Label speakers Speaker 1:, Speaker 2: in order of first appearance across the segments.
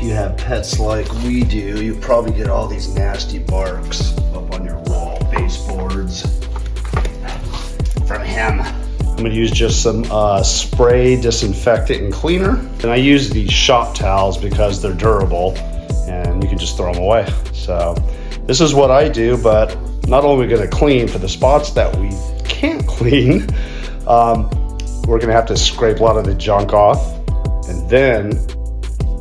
Speaker 1: you have pets like we do, you probably get all these nasty marks up on your wall baseboards from him. I'm gonna use just some spray disinfectant and cleaner. And I use these shop towels because they're durable and you can just throw them away. So this is what I do, but not only are we gonna clean for the spots that we can't clean, we're gonna have to scrape a lot of the junk off, and then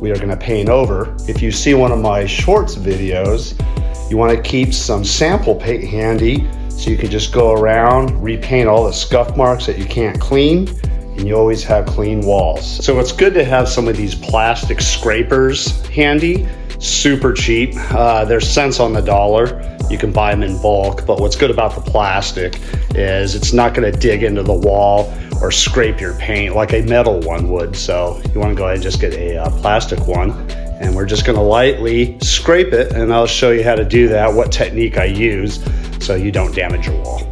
Speaker 1: we are gonna paint over. If you see one of my shorts videos, you wanna keep some sample paint handy so you can just go around, repaint all the scuff marks that you can't clean, and you always have clean walls. So it's good to have some of these plastic scrapers handy, super cheap. They're cents on the dollar. You can buy them in bulk, but what's good about the plastic is it's not gonna dig into the wall or scrape your paint like a metal one would. So you wanna go ahead and just get a plastic one, and we're just gonna lightly scrape it, and I'll show you how to do that, what technique I use, so you don't damage your wall.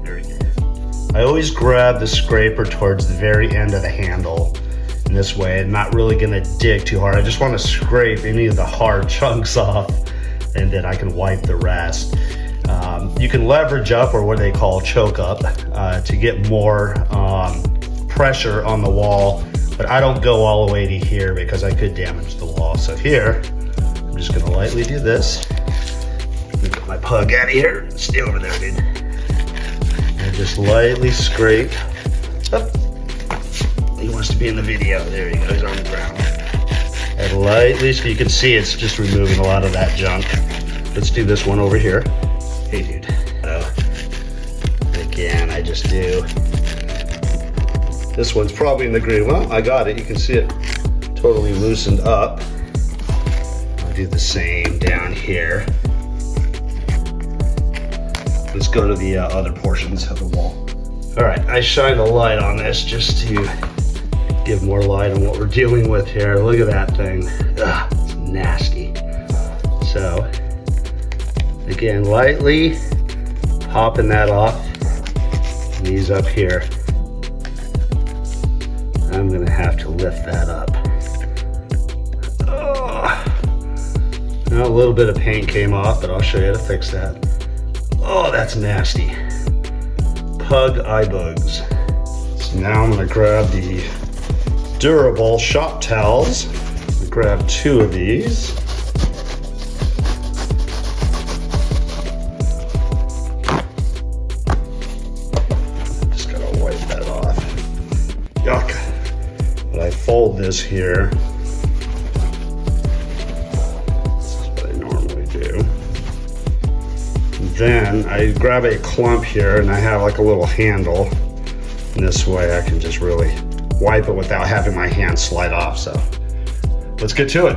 Speaker 1: Very good. I always grab the scraper towards the very end of the handle. In this way, I'm not really gonna dig too hard. I just wanna scrape any of the hard chunks off, and then I can wipe the rest. You can leverage up, or what they call choke up, to get more pressure on the wall, but I don't go all the way to here because I could damage the wall. So here, I'm just gonna lightly do this. Let me get my pug out of here. Stay over there, dude. And just lightly scrape. Oh, he wants to be in the video. There he goes, on the ground. And lightly, so you can see it's just removing a lot of that junk. Let's do this one over here. Hey, dude. Again, I just do. This one's probably in the green. Well, I got it. You can see it totally loosened up. I'll do the same down here. Let's go to the other portions of the wall. All right, I shined a light on this just to give more light on what we're dealing with here. Look at that thing. Ugh, it's nasty. So, again, lightly popping that off. These up here. I'm gonna have to lift that up. Oh. Now a little bit of paint came off, but I'll show you how to fix that. Oh, that's nasty. Pug eye bugs. So now I'm gonna grab the durable shop towels. Grab 2 of these. Just gotta wipe that off. Yuck. But I fold this here. This is what I normally do. Then I grab a clump here, and I have like a little handle. And this way I can just really wipe it without having my hand slide off. So let's get to it.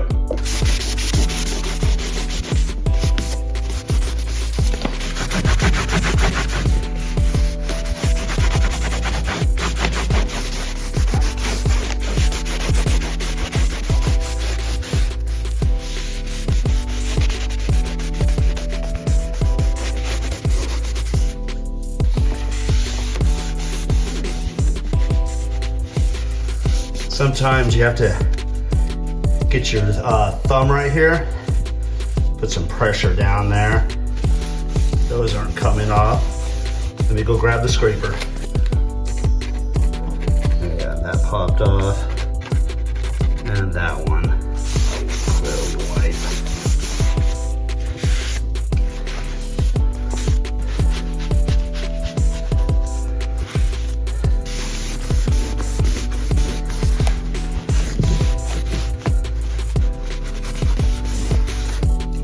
Speaker 1: Sometimes you have to get your thumb right here, put some pressure down there. Those aren't coming off. Let me go grab the scraper. Yeah, that popped off. And that one. Clearly white.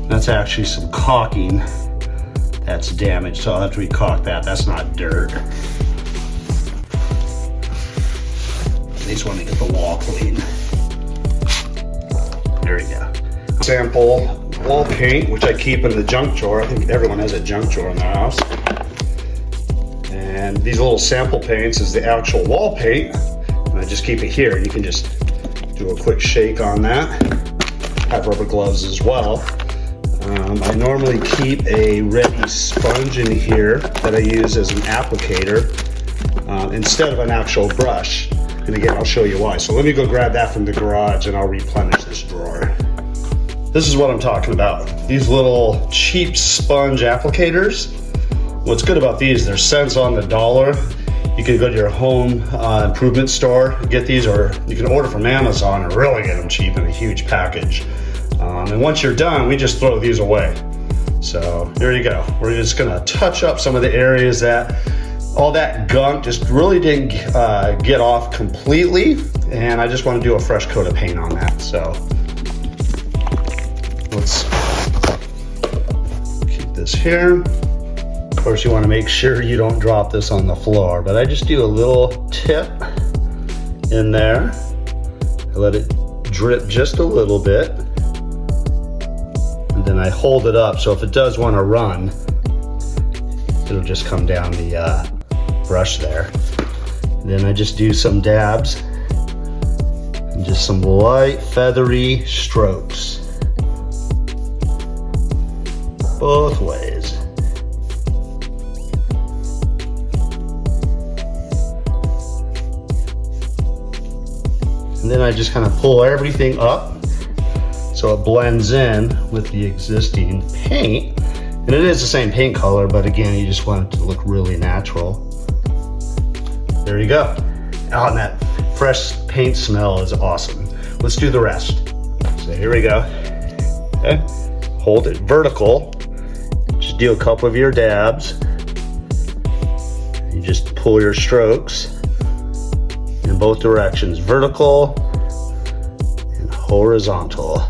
Speaker 1: That's actually some caulking that's damaged, so I'll have to re-caulk that. That's not dirt. At least want to get the wall clean. There we go. Sample wall paint, which I keep in the junk drawer. I think everyone has a junk drawer in their house. And these little sample paints is the actual wall paint. And I just keep it here. You can just do a quick shake on that. Have rubber gloves as well. I normally keep a ready sponge in here that I use as an applicator instead of an actual brush. And again, I'll show you why. So let me go grab that from the garage and I'll replenish this drawer. This is what I'm talking about. These little cheap sponge applicators. What's good about these, they're cents on the dollar. You can go to your home improvement store, get these, or you can order from Amazon and really get them cheap in a huge package. And once you're done, we just throw these away. So there you go. We're just gonna touch up some of the areas that all that gunk just really didn't get off completely. And I just wanna do a fresh coat of paint on that. So let's keep this here. Of course, you want to make sure you don't drop this on the floor, but I just do a little tip in there. I let it drip just a little bit. And then I hold it up, so if it does want to run, it'll just come down the brush there. And then I just do some dabs and just some light feathery strokes. Both ways. And then I just kind of pull everything up so it blends in with the existing paint. And it is the same paint color, but again, you just want it to look really natural. There you go. Oh, and that fresh paint smell is awesome. Let's do the rest. So here we go. Okay. Hold it vertical. Just do a couple of your dabs. You just pull your strokes in both directions, vertical and horizontal.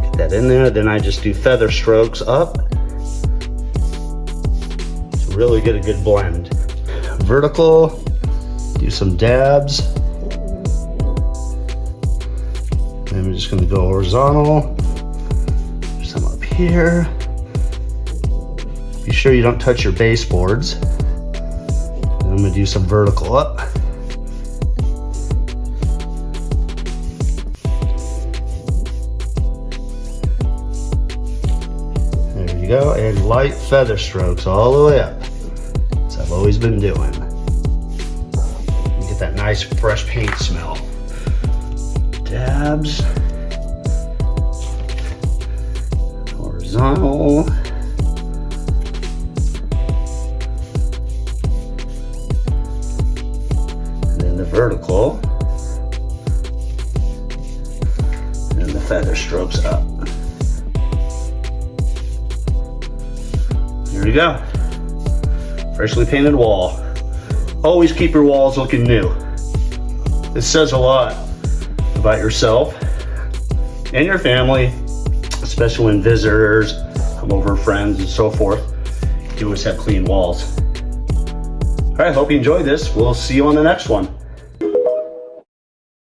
Speaker 1: Get that in there, then I just do feather strokes up to really get a good blend. Vertical, do some dabs. And I'm just gonna go horizontal. Some up here. Be sure you don't touch your baseboards. And I'm gonna do some vertical up. There you go, and light feather strokes all the way up. As I've always been doing. You get that nice fresh paint smell. Dabs. Horizontal. And then the vertical. And the feather strokes up. Here we go. Freshly painted wall. Always keep your walls looking new. It says a lot about yourself and your family, especially when visitors come over, friends and so forth. You always have clean walls. All right, hope you enjoyed this. We'll see you on the next one.